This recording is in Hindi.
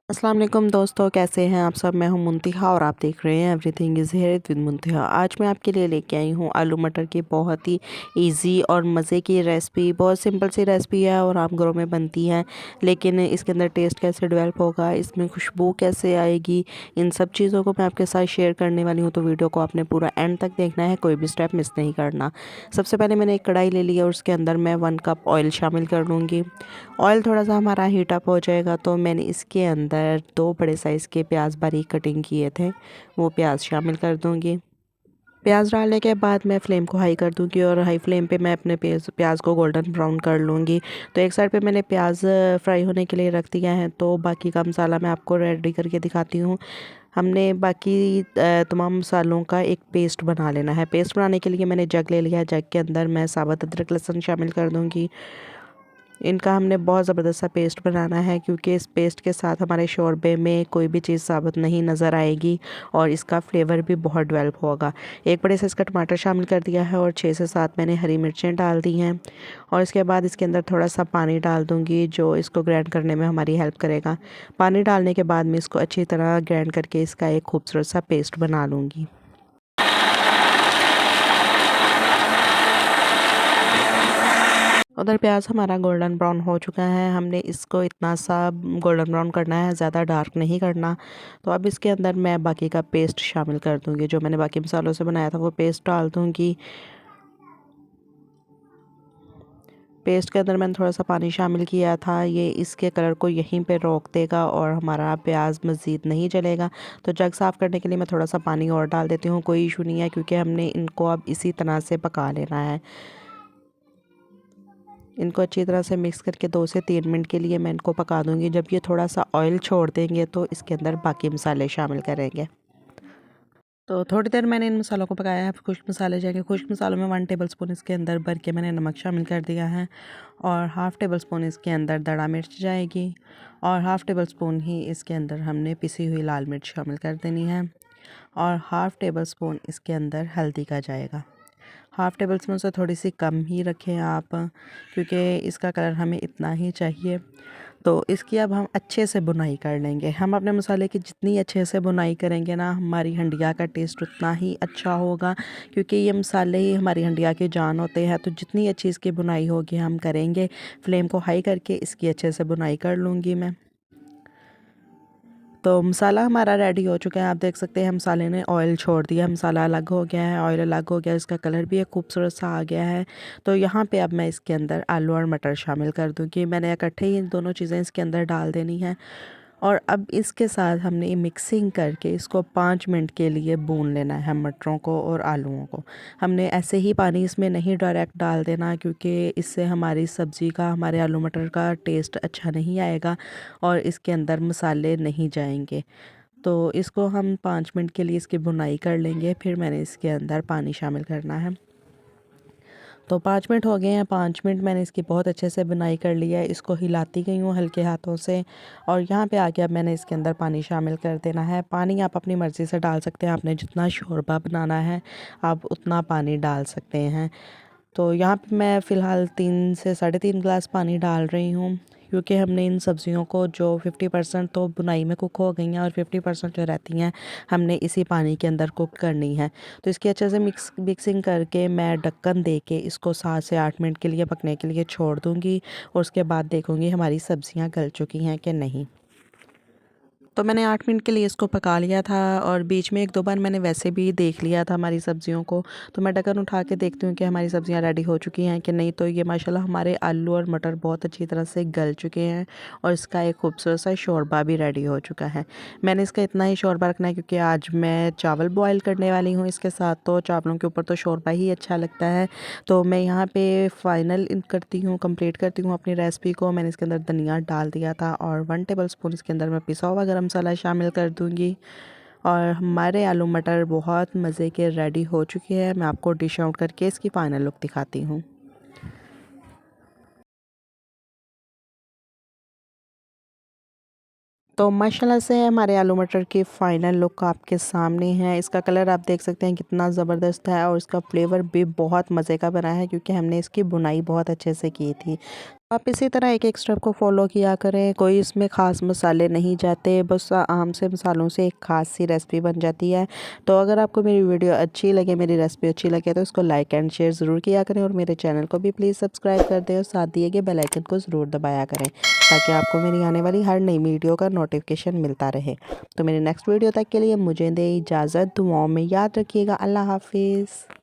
अस्सलाम वालेकुम दोस्तों, कैसे हैं आप सब। मैं हूं मुंतिहा और आप देख रहे हैं एवरीथिंग इज़ हेयर विद मुंतिहा। आज मैं आपके लिए लेके आई हूं आलू मटर की बहुत ही इजी और मज़े की रेसिपी। बहुत सिंपल सी रेसिपी है और आम घरों में बनती है, लेकिन इसके अंदर टेस्ट कैसे डेवलप होगा, इसमें खुशबू कैसे आएगी, इन सब चीज़ों को मैं आपके साथ शेयर करने वाली हूँ। तो वीडियो को आपने पूरा एंड तक देखना है, कोई भी स्टेप मिस नहीं करना। सबसे पहले मैंने एक कढ़ाई ले लिया और उसके अंदर मैं 1 कप ऑयल शामिल कर लूँगी। ऑयल थोड़ा सा हमारा हीट अप हो जाएगा तो मैंने इसके अंदर 2 बड़े साइज़ के प्याज बारीक कटिंग किए थे, वो प्याज शामिल कर दूंगी। प्याज डालने के बाद मैं फ्लेम को हाई कर दूंगी और हाई फ्लेम पे मैं अपने प्याज को गोल्डन ब्राउन कर लूँगी। तो एक साइड पे मैंने प्याज फ्राई होने के लिए रख दिया है, तो बाकी का मसाला मैं आपको रेडी करके दिखाती हूँ। हमने बाकी तमाम मसालों का एक पेस्ट बना लेना है। पेस्ट बनाने के लिए मैंने जग ले लिया है। जग के अंदर मैं साबुत अदरक लहसुन शामिल कर दूँगी। इनका हमने बहुत ज़बरदस्त सा पेस्ट बनाना है, क्योंकि इस पेस्ट के साथ हमारे शोरबे में कोई भी चीज़ साबुत नहीं नज़र आएगी और इसका फ्लेवर भी बहुत डेवलप होगा। एक बड़े साइज़ का टमाटर शामिल कर दिया है और 6 से 7 मैंने हरी मिर्चें डाल दी हैं। और इसके बाद इसके अंदर थोड़ा सा पानी डाल दूँगी, जो इसको ग्राइंड करने में हमारी हेल्प करेगा। पानी डालने के बाद मैं इसको अच्छी तरह ग्राइंड करके इसका एक खूबसूरत सा पेस्ट बना लूँगी। उधर प्याज हमारा गोल्डन ब्राउन हो चुका है। हमने इसको इतना सा गोल्डन ब्राउन करना है, ज़्यादा डार्क नहीं करना। तो अब इसके अंदर मैं बाकी का पेस्ट शामिल कर दूंगी। जो मैंने बाकी मसालों से बनाया था वो पेस्ट डाल दूंगी। पेस्ट के अंदर मैंने थोड़ा सा पानी शामिल किया था, ये इसके कलर को यहीं पे रोक देगा और हमारा प्याज मज़ीद नहीं जलेगा। तो जग साफ़ करने के लिए मैं थोड़ा सा पानी और डाल देती हूँ, कोई इशू नहीं है, क्योंकि हमने इनको अब इसी तरह से पका लेना है। इनको अच्छी तरह से मिक्स करके 2 से 3 मिनट के लिए मैं इनको पका दूंगी। जब ये थोड़ा सा ऑयल छोड़ देंगे तो इसके अंदर बाकी मसाले शामिल करेंगे। तो थोड़ी देर मैंने इन मसालों को पकाया है। खुश्क मसाले जाएंगे। खुश्क मसालों में 1 टेबल स्पून इसके अंदर भर के मैंने नमक शामिल कर दिया है और हाफ़ टेबल स्पून इसके अंदर दड़ा मिर्च जाएगी और हाफ़ टेबल स्पून ही इसके अंदर हमने पिसी हुई लाल मिर्च शामिल कर देनी है और हाफ़ टेबल स्पून इसके अंदर हल्दी का जाएगा। हाफ़ टेबल स्पून से थोड़ी सी कम ही रखें आप, क्योंकि इसका कलर हमें इतना ही चाहिए। तो इसकी अब हम अच्छे से बुनाई कर लेंगे। हम अपने मसाले की जितनी अच्छे से बुनाई करेंगे ना, हमारी हंडिया का टेस्ट उतना ही अच्छा होगा, क्योंकि ये मसाले ही हमारी हंडिया की जान होते हैं। तो जितनी अच्छी इसकी बुनाई होगी हम करेंगे। फ्लेम को हाई करके इसकी अच्छे से बुनाई कर लूँगी मैं। तो मसाला हमारा रेडी हो चुका है। आप देख सकते हैं मसाले ने ऑयल छोड़ दिया, मसाला अलग हो गया है, ऑयल अलग हो गया, इसका कलर भी एक खूबसूरत सा आ गया है। तो यहाँ पे अब मैं इसके अंदर आलू और मटर शामिल कर दूँगी। मैंने इकट्ठे ही इन दोनों चीज़ें इसके अंदर डाल देनी है और अब इसके साथ हमने मिक्सिंग करके इसको 5 मिनट के लिए भून लेना है, मटरों को और आलूओं को। हमने ऐसे ही पानी इसमें नहीं डायरेक्ट डाल देना, क्योंकि इससे हमारी सब्ज़ी का, हमारे आलू मटर का टेस्ट अच्छा नहीं आएगा और इसके अंदर मसाले नहीं जाएंगे। तो इसको हम 5 मिनट के लिए इसकी भुनाई कर लेंगे, फिर मैंने इसके अंदर पानी शामिल करना है। तो 5 मिनट हो गए हैं। 5 मिनट मैंने इसकी बहुत अच्छे से बुनाई कर लिया है। इसको हिलाती गई हूँ हल्के हाथों से और यहाँ पे आके अब मैंने इसके अंदर पानी शामिल कर देना है। पानी आप अपनी मर्ज़ी से डाल सकते हैं। आपने जितना शोरबा बनाना है आप उतना पानी डाल सकते हैं। तो यहाँ पे मैं फ़िलहाल 3 से साढ़े 3 गिलास पानी डाल रही हूँ, क्योंकि हमने इन सब्ज़ियों को जो 50% तो बुनाई में कुक हो गई हैं और 50% जो रहती हैं हमने इसी पानी के अंदर कुक करनी है। तो इसकी अच्छे से मिक्सिंग करके मैं ढक्कन दे के इसको 7 से 8 मिनट के लिए पकने के लिए छोड़ दूँगी और उसके बाद देखूँगी हमारी सब्ज़ियाँ गल चुकी हैं कि नहीं। तो मैंने 8 मिनट के लिए इसको पका लिया था और बीच में 1-2 बार मैंने वैसे भी देख लिया था हमारी सब्ज़ियों को। तो मैं ढक्कन उठा के देखती हूँ कि हमारी सब्ज़ियाँ रेडी हो चुकी हैं कि नहीं। तो ये माशाल्लाह हमारे आलू और मटर बहुत अच्छी तरह से गल चुके हैं और इसका एक खूबसूरत सा शोरबा भी रेडी हो चुका है। मैंने इसका इतना ही शोरबा रखना है, क्योंकि आज मैं चावल बॉयल करने वाली हूँ इसके साथ, तो चावलों के ऊपर तो शोरबा ही अच्छा लगता है। तो मैं यहाँ पे फ़ाइनल करती हूँ, कंप्लीट करती हूँ अपनी रेसिपी को। मैंने इसके अंदर धनिया डाल दिया था और 1 टेबल स्पून इसके अंदर मैं पिसा हुआ गरम मसाला शामिल कर दूँगी और हमारे आलू मटर बहुत मज़े के रेडी हो चुके हैं। मैं आपको डिश आउट करके इसकी फ़ाइनल लुक दिखाती हूँ। तो माशाल्लाह से हमारे आलू मटर की फ़ाइनल लुक आपके सामने है। इसका कलर आप देख सकते हैं कितना ज़बरदस्त है और इसका फ्लेवर भी बहुत मज़े का बना है, क्योंकि हमने इसकी बुनाई बहुत अच्छे से की थी। आप इसी तरह एक एक स्टेप को फॉलो किया करें। कोई इसमें ख़ास मसाले नहीं जाते, बस आम से मसालों से एक ख़ास सी रेसिपी बन जाती है। तो अगर आपको मेरी वीडियो अच्छी लगे, मेरी रेसिपी अच्छी लगे तो इसको लाइक एंड शेयर ज़रूर किया करें और मेरे चैनल को भी प्लीज़ सब्सक्राइब कर दें और साथ दिए गए बेल आइकन को ज़रूर दबाया करें ताकि आपको मेरी आने वाली हर नई वीडियो का नोटिफिकेशन मिलता रहे। तो मेरी नेक्स्ट वीडियो तक के लिए मुझे दें इजाज़त। दुआओं में याद रखिएगा। अल्लाह हाफिज़।